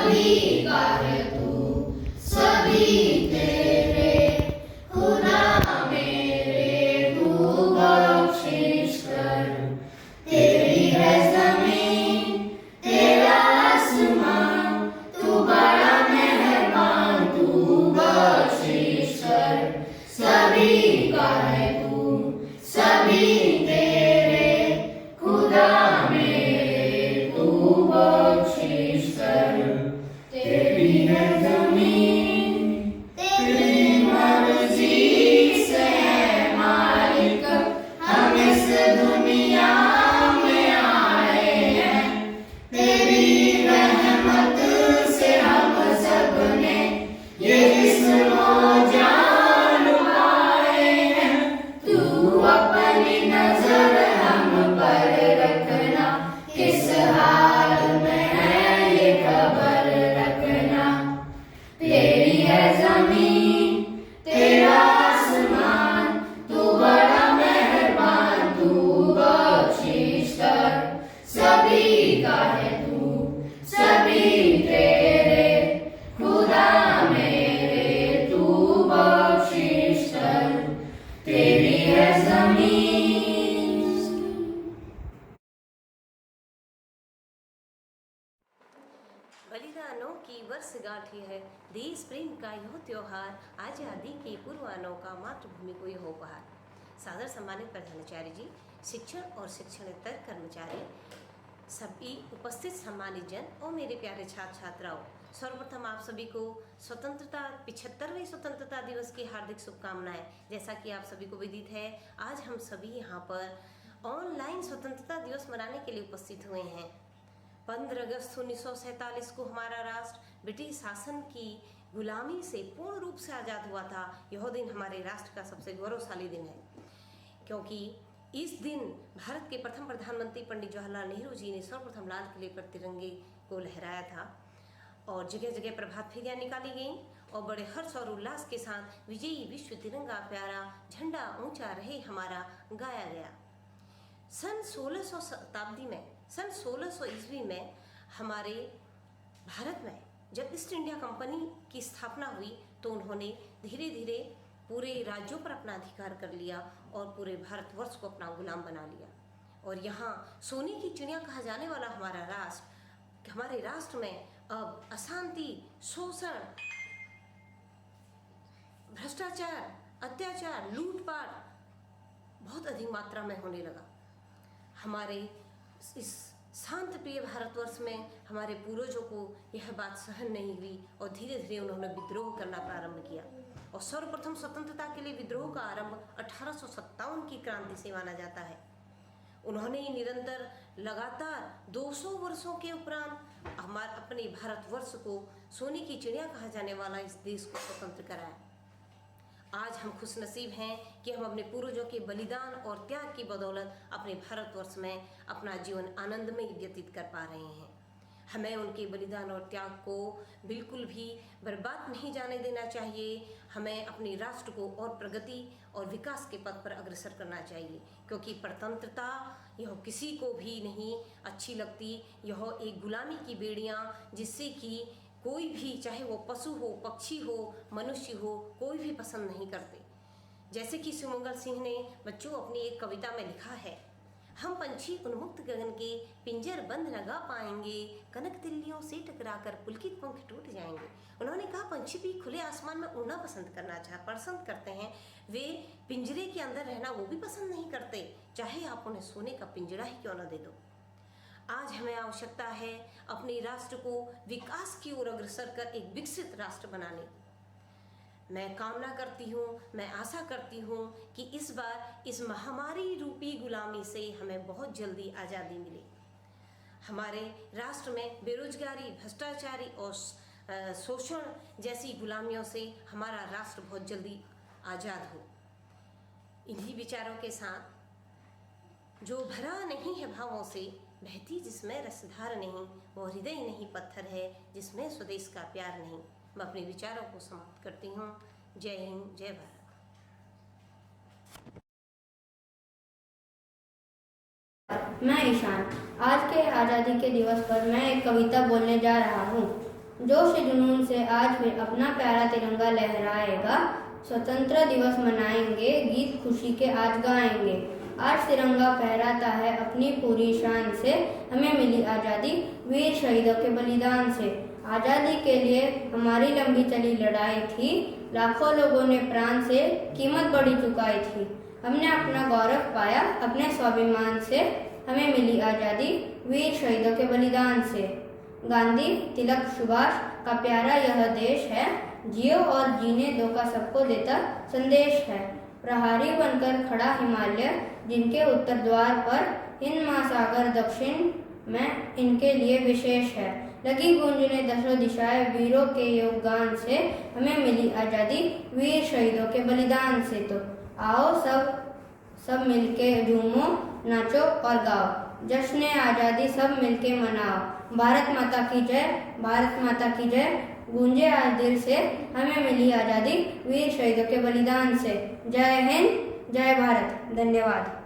सभी का है तू, सभी तेरे खुदा मेरे, तू बख्शिश कर। तेरी है जमीन, तेरा आसमान, तू बड़ा मेहरबान, तू बख्शिश कर। सभी का है तू, सभी तेरे खुदा मेरे, तू बख्शिश कर। तेरी है जमीन, तेरी मर्जी से है मालिक, हम इस दुनिया में आए हैं। तेरी रहमत से हम सब ने ये जिस्म जान पाए हैं। तू अपनी नजर हम पर रखना, किस हाल में है ये खबर रखना। तेरी है जमीन, तेरा आसमान, तू बड़ा मेहरबान, तू बख्शिश कर। सभी का है तू, सभी तेरे खुदा मेरे, तू बख्शिश कर। तेरी है जमीन। बलिदानों की वर्षगांठ है, देश प्रेम का यह त्योहार, आजादी के पूर्वानों का मातृभूमि को यह उपहार। सादर सम्मानित प्रधानाचार्य जी, शिक्षण और शिक्षणेतर कर्मचारी, सभी उपस्थित सम्मानित जन और मेरे प्यारे छात्र छात्राओं, सर्वप्रथम आप सभी को स्वतंत्रता 75वें स्वतंत्रता दिवस की हार्दिक शुभकामनाएं। जैसा कि आप सभी को विदित है, आज हम सभी यहाँ पर ऑनलाइन स्वतंत्रता दिवस मनाने के लिए उपस्थित हुए हैं। 15 अगस्त 1947 को हमारा राष्ट्र ब्रिटिश शासन की गुलामी से पूर्ण रूप से आज़ाद हुआ था। यह दिन हमारे राष्ट्र का सबसे गौरवशाली दिन है, क्योंकि इस दिन भारत के प्रथम प्रधानमंत्री पंडित जवाहरलाल नेहरू जी ने सर्वप्रथम लाल किले पर तिरंगे को लहराया था और जगह जगह प्रभात फेरियां निकाली गईं और बड़े हर्ष और उल्लास के साथ विजयी विश्व तिरंगा प्यारा झंडा ऊंचा रहे हमारा गाया गया। सन 1600 शताब्दी में, सन 1600 ईस्वी में हमारे भारत में जब ईस्ट इंडिया कंपनी की स्थापना हुई तो उन्होंने धीरे धीरे पूरे राज्यों पर अपना अधिकार कर लिया और पूरे भारतवर्ष को अपना गुलाम बना लिया। और यहाँ सोने की चिड़िया कहा जाने वाला हमारे राष्ट्र में अब अशांति, शोषण, भ्रष्टाचार, अत्याचार, लूटपाट बहुत अधिक मात्रा में होने लगा। हमारे इस शांत प्रिय भारतवर्ष में हमारे पूर्वजों को यह बात सहन नहीं हुई और धीरे धीरे उन्होंने विद्रोह करना प्रारंभ किया। और सर्वप्रथम स्वतंत्रता के लिए विद्रोह का आरंभ 1857 की क्रांति से माना जाता है। उन्होंने निरंतर लगातार 200 वर्षों के उपरांत अपने भारतवर्ष को सोने की चिड़िया कहा जाने वाला इस देश को स्वतंत्र कराया। आज हम खुशनसीब हैं कि हम अपने पूर्वजों के बलिदान और त्याग की बदौलत अपने भारतवर्ष में अपना जीवन आनंदमय व्यतीत कर पा रहे हैं। हमें उनके बलिदान और त्याग को बिल्कुल भी बर्बाद नहीं जाने देना चाहिए। हमें अपने राष्ट्र को और प्रगति और विकास के पथ पर अग्रसर करना चाहिए, क्योंकि स्वतंत्रता यह किसी को भी नहीं अच्छी लगती। यह एक गुलामी की बेड़ियाँ जिससे कि कोई भी, चाहे वो पशु हो, पक्षी हो, मनुष्य हो, कोई भी पसंद नहीं करते। जैसे कि सुमंगल सिंह ने बच्चों अपनी एक कविता में लिखा है, हम पंछी उन्मुक्त गगन के पिंजर बंद लगा पाएंगे, कनक तिल्लियों से टकराकर पुलकित पंख टूट जाएंगे। उन्होंने कहा पंछी भी खुले आसमान में उड़ना पसंद करते हैं, वे पिंजरे के अंदर रहना वो भी पसंद नहीं करते, चाहे आप उन्हें सोने का पिंजरा ही क्यों न दे दो। आज हमें आवश्यकता है अपने राष्ट्र को विकास की ओर अग्रसर कर एक विकसित राष्ट्र बनाने। मैं कामना करती हूँ, मैं आशा करती हूँ कि इस बार इस महामारी रूपी गुलामी से हमें बहुत जल्दी आज़ादी मिले। हमारे राष्ट्र में बेरोजगारी, भ्रष्टाचारी और शोषण जैसी गुलामियों से हमारा राष्ट्र बहुत जल्दी आज़ाद हो। इन्हीं विचारों के साथ, जो भरा नहीं है भावों से, बहती जिसमें रसधार नहीं, वो हृदय नहीं पत्थर है जिसमें स्वदेश का प्यार नहीं। मैं अपने विचारों को समाप्त करती हूँ। जय हिंद, जय भारत। मैं ईशान। आज के आज़ादी के दिवस पर मैं एक कविता बोलने जा रहा हूँ। जोश जुनून से आज फिर अपना प्यारा तिरंगा लहराएगा। स्वतंत्र दिवस मनाएंगे, गीत खुशी के आज गाएंगे। आज तिरंगा फहराता है अपनी पूरी शान से, हमें मिली आज़ादी वीर शहीदों के बलिदान से। आज़ादी के लिए हमारी लंबी चली लड़ाई थी, लाखों लोगों ने प्राण से कीमत बड़ी चुकाई थी। हमने अपना गौरव पाया अपने स्वाभिमान से, हमें मिली आज़ादी वीर शहीदों के बलिदान से। गांधी, तिलक, सुभाष का प्यारा यह देश है, जियो और जीने दो का सबको देता संदेश है। प्रहारी बनकर खड़ा हिमालय, जिनके उत्तर द्वार पर हिंद महासागर दक्षिण में इनके लिए विशेष है। लगी गूंजने दसों दिशाएं वीरों के योगदान से, हमें मिली आज़ादी वीर शहीदों के बलिदान से। तो आओ सब मिलके झूमो, नाचो और गाओ, जश्न आज़ादी सब मिलके मनाओ। भारत माता की जय, भारत माता की जय गूंजे आज दिल से, हमें मिली आज़ादी वीर शहीदों के बलिदान से। जय हिंद, जय भारत। धन्यवाद।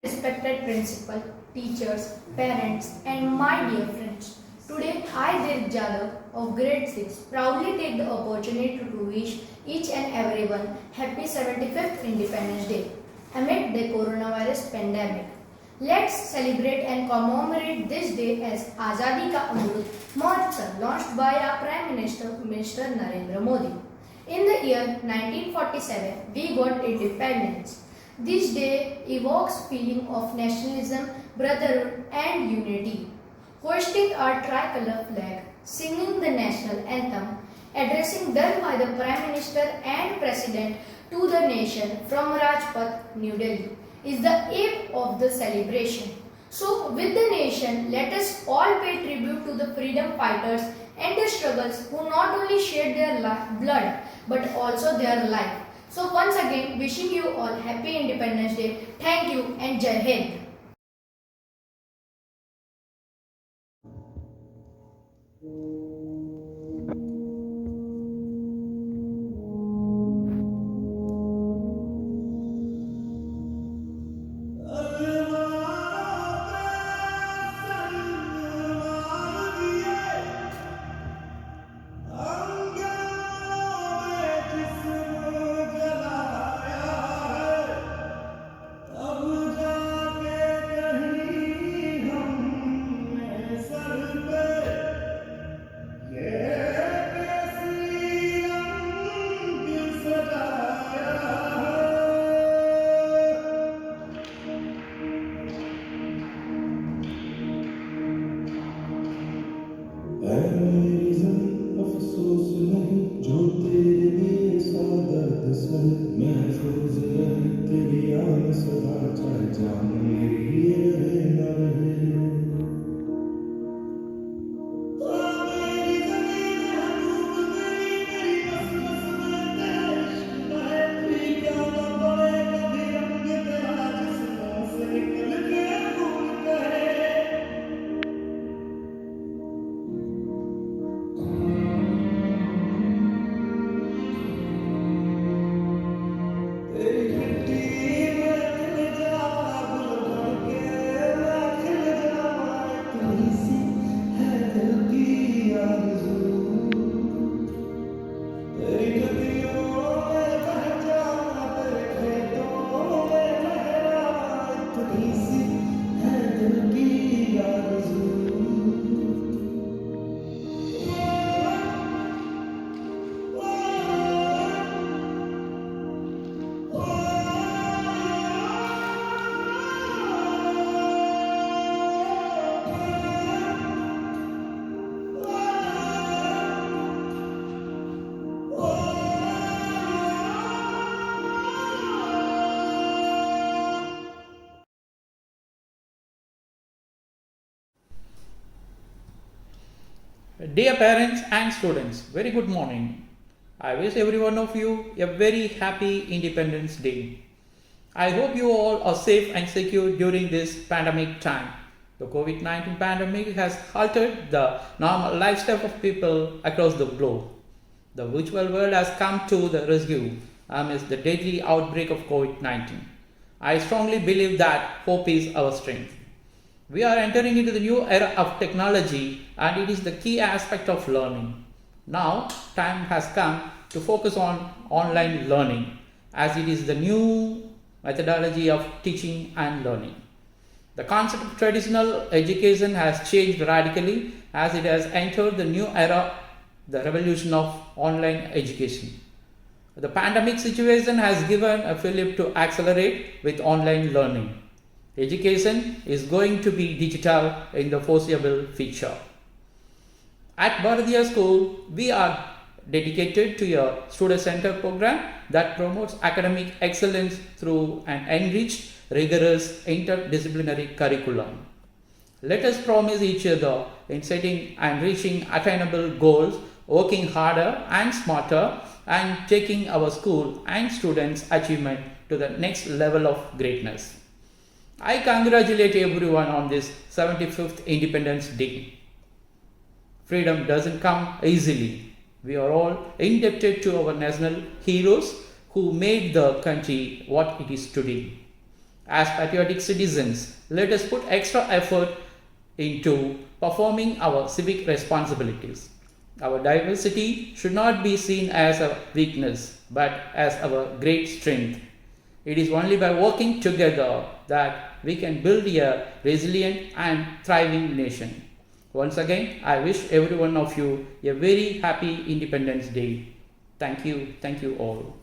Respected principal, teachers, parents, and my dear friends. Today, I, Dirk Jadhav of grade 6, proudly take the opportunity to wish each and everyone happy 75th Independence Day amid the coronavirus pandemic. Let's celebrate and commemorate this day as Azadi Ka Amrut Mahotsav, launched by our Prime Minister, Mr. Narendra Modi. In the year 1947, we got independence. This day evokes feeling of nationalism, brotherhood and unity. Hoisting our tricolor flag, singing the national anthem, addressing done by the Prime Minister and President to the nation from Rajpath, New Delhi, is the aim of the celebration. So, with the nation, let us all pay tribute to the freedom fighters and the struggles who not only shed their blood but also their life. So, once again, wishing you all Happy Independence Day. Thank you and Jai Hind. अफसोस नहीं जो तेरे लिए सादत sir महफूज रहे तेरी याद सदा चाहे जान मेरी ये रहे न रहे Dear parents and students, very good morning. I wish every one of you a very happy Independence Day. I hope you all are safe and secure during this pandemic time. The COVID-19 pandemic has altered the normal lifestyle of people across the globe. The virtual world has come to the rescue amidst the deadly outbreak of COVID-19. I strongly believe that hope is our strength. We are entering into the new era of technology and it is the key aspect of learning. Now, time has come to focus on online learning as it is the new methodology of teaching and learning. The concept of traditional education has changed radically as it has entered the new era, the revolution of online education. The pandemic situation has given a fillip to accelerate with online learning. Education is going to be digital in the foreseeable future. At Bharatiya School, we are dedicated to a student center program that promotes academic excellence through an enriched, rigorous, interdisciplinary curriculum. Let us promise each other in setting and reaching attainable goals, working harder and smarter, and taking our school and students' achievement to the next level of greatness. I congratulate everyone on this 75th Independence Day. Freedom doesn't come easily. We are all indebted to our national heroes who made the country what it is today. As patriotic citizens, let us put extra effort into performing our civic responsibilities. Our diversity should not be seen as a weakness, but as our great strength. It is only by working together that we can build a resilient and thriving nation. Once again, I wish every one of you a very happy Independence Day. Thank you all.